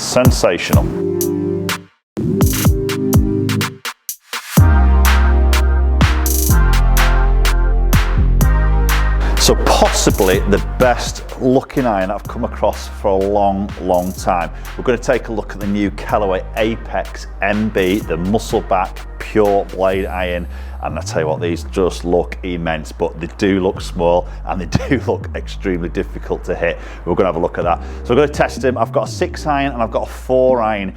sensational. So possibly the best looking iron I've come across for a long time. We're going to take a look at the new Callaway Apex MB, the muscle back pure blade iron. And I tell you what, these just look immense, but they do look small and they do look extremely difficult to hit. We're going to have a look at that. So we're going to test them. I've got a 6 iron and I've got a 4 iron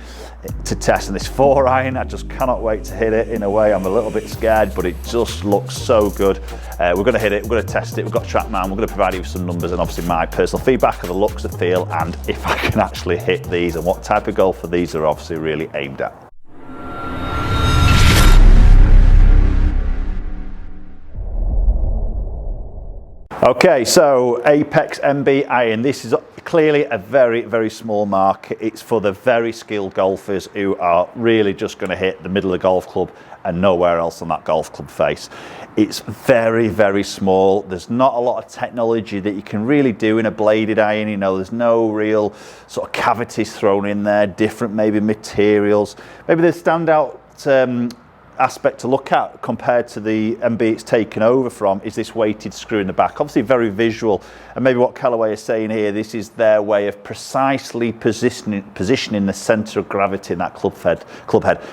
to test. And this 4 iron, I just cannot wait to hit it. In a way, I'm a little bit scared, but it just looks so good. We're going to hit it, we're going to test it. We've got TrackMan, we're going to provide you with some numbers and obviously my personal feedback of the looks, the feel, and if I can actually hit these and what type of golfer these are obviously really aimed at. Okay, so Apex MB iron. This is clearly a very small market. It's for the very skilled golfers who are really just going to hit the middle of the golf club and nowhere else on that golf club face. It's very small. There's not a lot of technology that you can really do in a bladed iron. You know, there's no real sort of cavities thrown in there, different maybe materials. Maybe the standout aspect to look at compared to the MB it's taken over from is this weighted screw in the back. Obviously very visual, and maybe what Callaway is saying here, this is their way of precisely positioning the centre of gravity in that club head,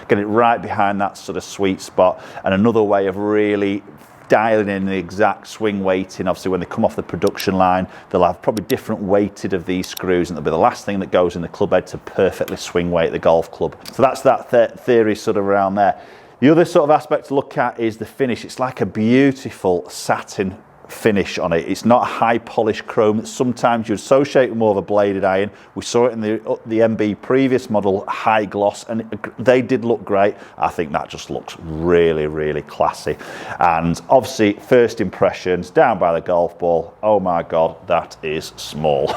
getting it right behind that sort of sweet spot, and another way of really dialing in the exact swing weighting. Obviously when they come off the production line, they'll have probably different weighted of these screws, and it'll be the last thing that goes in the club head to perfectly swing weight the golf club. So that's that theory sort of around there. The other sort of aspect to look at is the finish. It's like a beautiful satin finish on it. It's not a high polished chrome that sometimes you associate with more of a bladed iron. We saw it in the MB previous model, high gloss, and they did look great. I think that just looks really classy. And obviously first impressions down by the golf ball, oh my god, that is small.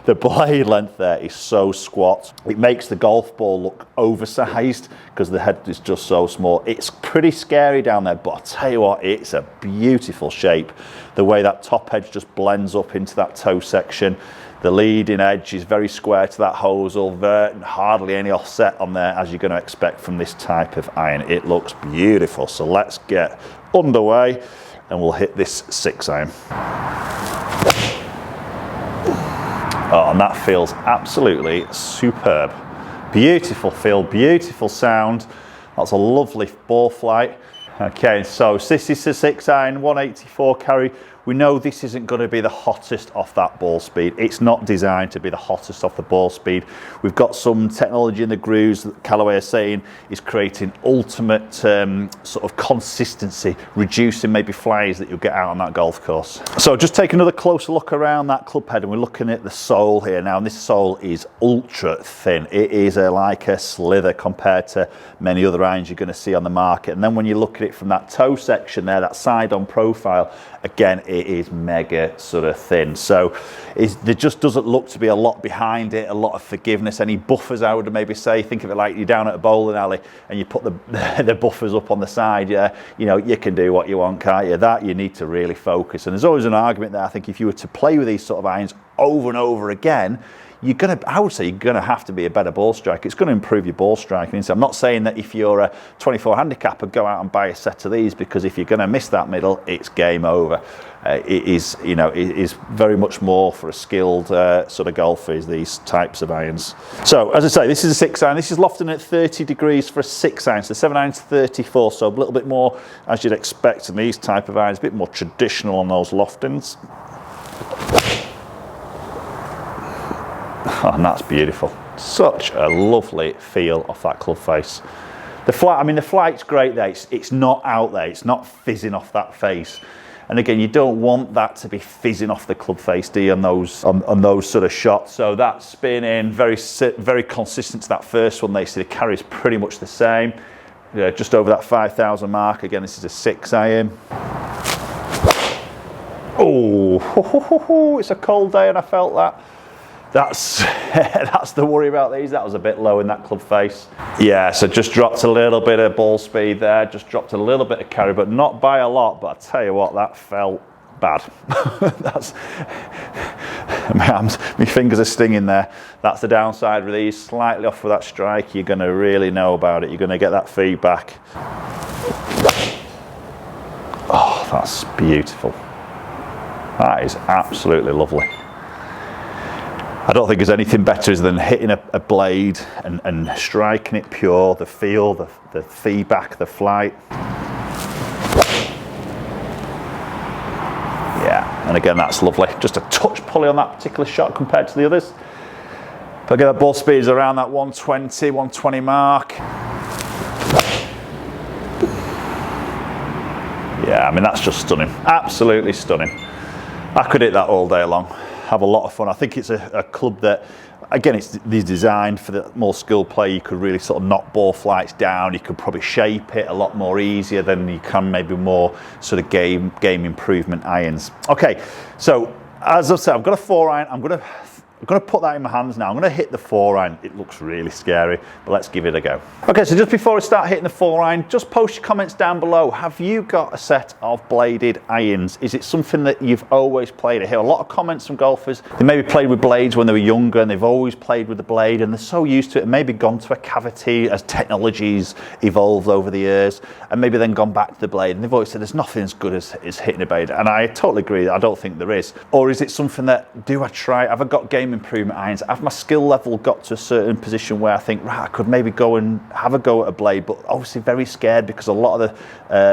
The blade length there is so squat. It makes the golf ball look oversized because the head is just so small. It's pretty scary down there, but I'll tell you what, it's a beautiful shape. The way that top edge just blends up into that toe section. The leading edge is very square to that hosel, hardly any offset on there as you're going to expect from this type of iron. It looks beautiful. So let's get underway and we'll hit this 6 iron. Oh, and that feels absolutely superb. Beautiful feel, beautiful sound. That's a lovely ball flight. Okay, so this is the 6 iron, 184 carry. We know this isn't going to be the hottest off that ball speed. It's not designed to be the hottest off the ball speed. We've got some technology in the grooves that Callaway are saying is creating ultimate sort of consistency, reducing maybe flies that you'll get out on that golf course. So just take another closer look around that club head, and we're looking at the sole here now, and this sole is ultra thin. It is like a slither compared to many other irons you're going to see on the market. And then when you look at it from that toe section there, that side-on profile, again, it is mega sort of thin. So there just doesn't look to be a lot behind it, a lot of forgiveness, any buffers I would maybe say. Think of it like you're down at a bowling alley and you put the buffers up on the side. Yeah, you know, you can do what you want, can't you? That you need to really focus. And there's always an argument there. I think if you were to play with these sort of irons over and over again, I would say you're gonna have to be a better ball striker. It's gonna improve your ball striking. So I'm not saying that if you're a 24 handicapper, go out and buy a set of these, because if you're gonna miss that middle, it's game over. It is very much more for a skilled sort of golfer, is these types of irons. So as I say, this is a 6 iron. This is lofting at 30 degrees for a 6 iron. So 7 iron's 34, so a little bit more as you'd expect in these type of irons, a bit more traditional on those loftings. Oh, and that's beautiful. Such a lovely feel off that club face. The flight's great there. It's not out there. It's not fizzing off that face. And again, you don't want that to be fizzing off the club face, do you, on those sort of shots? So that spin in, very consistent to that first one. They see the carry's pretty much the same. Yeah, just over that 5,000 mark. Again, this is a 6 iron. Oh, it's a cold day and I felt that. That's the worry about these. That was a bit low in that club face. Yeah, so just dropped a little bit of ball speed there, just dropped a little bit of carry, but not by a lot. But I tell you what, that felt bad. My fingers are stinging there. That's the downside with these. Slightly off with that strike, you're going to really know about it. You're going to get that feedback. Oh, that's beautiful. That is absolutely lovely. I don't think there's anything better than hitting a blade and striking it pure, the feel, the feedback, the flight. Yeah, and again, that's lovely. Just a touch pulley on that particular shot compared to the others. But again, the ball speed is around that 120, 120 mark. Yeah, I mean, that's just stunning. Absolutely stunning. I could hit that all day long. Have a lot of fun. I think it's a club that, again, it's designed for the more skilled player. You could really sort of knock ball flights down. You could probably shape it a lot more easier than you can maybe more sort of game improvement irons. Okay, so as I said, I've got a 4-iron. I'm going to put that in my hands now. I'm going to hit the 4-iron. It looks really scary, but let's give it a go. Okay, so just before we start hitting the 4-iron, just post your comments down below. Have you got a set of bladed irons? Is it something that you've always played? I hear a lot of comments from golfers. They maybe played with blades when they were younger and they've always played with the blade and they're so used to it and maybe gone to a cavity as technology's evolved over the years and maybe then gone back to the blade and they've always said there's nothing as good as hitting a blade. And I totally agree. I don't think there is. Or is it something that, do I try? Have I got game improvement irons? Have my skill level got to a certain position where I think, right, I could maybe go and have a go at a blade, but obviously very scared because a lot of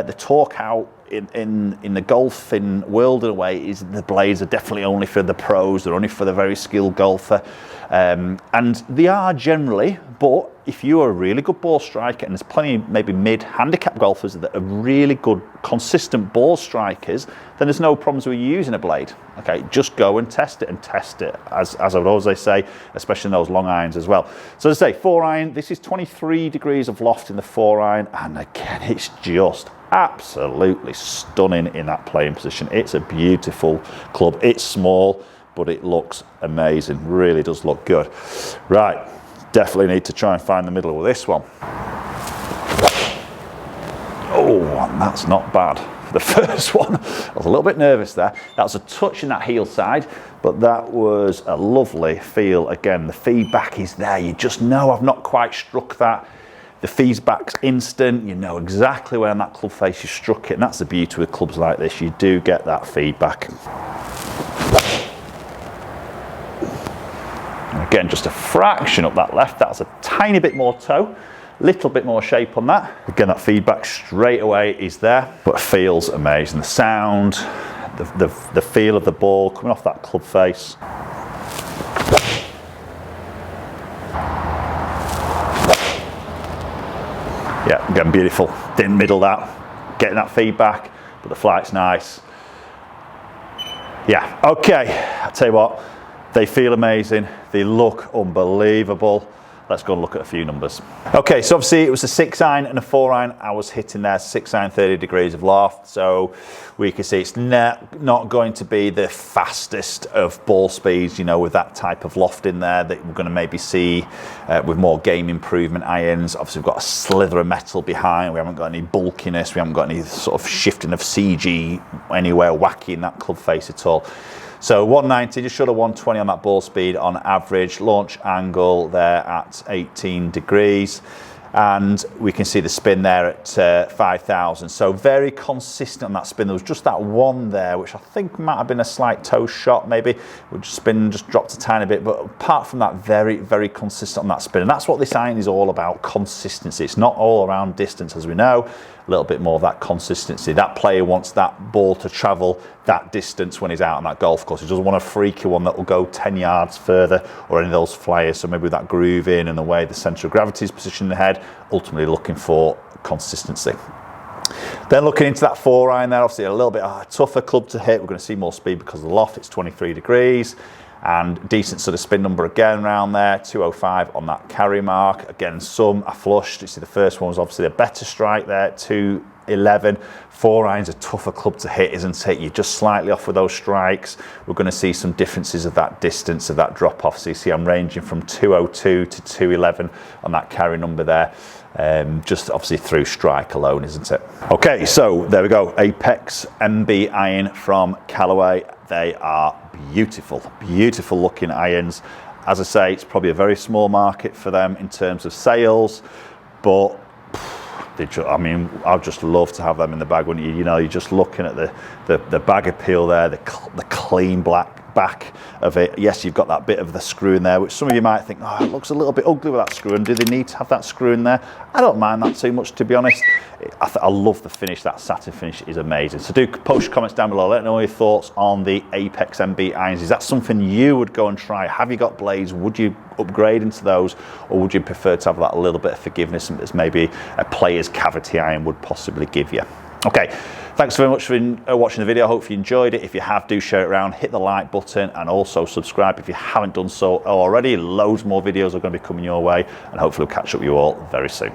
the talk out in the golfing world in a way is the blades are definitely only for the pros, they're only for the very skilled golfer, and they are generally, but if you are a really good ball striker, and there's plenty maybe mid-handicap golfers that are really good consistent ball strikers, then there's no problems with you using a blade. Okay, just go and test it as I would always say, especially in those long irons as well. So as I say, 4-iron, this is 23 degrees of loft in the 4-iron, and again, it's just absolutely stunning in that playing position. It's a beautiful club. It's small, but it looks amazing. Really does look good. Right, definitely need to try and find the middle with this one. Oh, and that's not bad for the first one. I was a little bit nervous there. That was a touch in that heel side, but that was a lovely feel. Again, the feedback is there. You just know I've not quite struck that. The feedback's instant. You know exactly where on that club face you struck it, and that's the beauty with clubs like this. You do get that feedback. And again, just a fraction up that left. That's a tiny bit more toe. Little bit more shape on that. Again, that feedback straight away is there, but it feels amazing. The sound, the feel of the ball coming off that club face. Yeah, again, beautiful. Didn't middle that, getting that feedback, but the flight's nice. Yeah, okay, I'll tell you what, they feel amazing. They look unbelievable. Let's go and look at a few numbers. Okay, so obviously it was a 6-iron and a 4-iron I was hitting there, 6-iron, 30 degrees of loft. So we can see it's not going to be the fastest of ball speeds, you know, with that type of loft in there that we're going to maybe see with more game improvement irons. Obviously we've got a slither of metal behind. We haven't got any bulkiness. We haven't got any sort of shifting of CG anywhere wacky in that club face at all. So 190, just short of 120 on that ball speed on average. Launch angle there at 18 degrees. And we can see the spin there at 5,000. So very consistent on that spin. There was just that one there, which I think might have been a slight toe shot maybe, which spin just dropped a tiny bit. But apart from that, very, very consistent on that spin. And that's what this iron is all about, consistency. It's not all around distance, as we know. A little bit more of that consistency. That player wants that ball to travel that distance when he's out on that golf course. He doesn't want a freaky one that will go 10 yards further or any of those flyers. So maybe with that groove in and the way the centre of gravity is positioned in the head, ultimately looking for consistency. Then looking into that 4-iron there, obviously a little bit tougher club to hit. We're going to see more speed because of the loft. It's 23 degrees. And decent sort of spin number again around there, 205 on that carry mark. Again, some are flushed. You see the first one was obviously a better strike there, 211. 4-iron's a tougher club to hit, isn't it? You're just slightly off with those strikes. We're going to see some differences of that distance, of that drop off. So you see I'm ranging from 202 to 211 on that carry number there. Just obviously through strike alone, isn't it? Okay, so there we go. Apex MB iron from Callaway. They are beautiful, beautiful looking irons. As I say, it's probably a very small market for them in terms of sales, but I mean, I'd just love to have them in the bag, wouldn't you? You know, you're just looking at the bag appeal there, the clean black back of it. Yes, you've got that bit of the screw in there, which some of you might think, oh, it looks a little bit ugly with that screw, and do they need to have that screw in there? I don't mind that too much, to be honest. I love the finish. That satin finish is amazing. So do post your comments down below. Let me know your thoughts on the Apex MB irons. Is that something you would go and try? Have you got blades? Would you upgrade into those, or would you prefer to have that little bit of forgiveness as maybe a player's cavity iron would possibly give you? Okay, thanks very much for watching the video. I hope you enjoyed it. If you have, do share it around, hit the like button, and also subscribe if you haven't done so already. Loads more videos are going to be coming your way, and hopefully we'll catch up with you all very soon.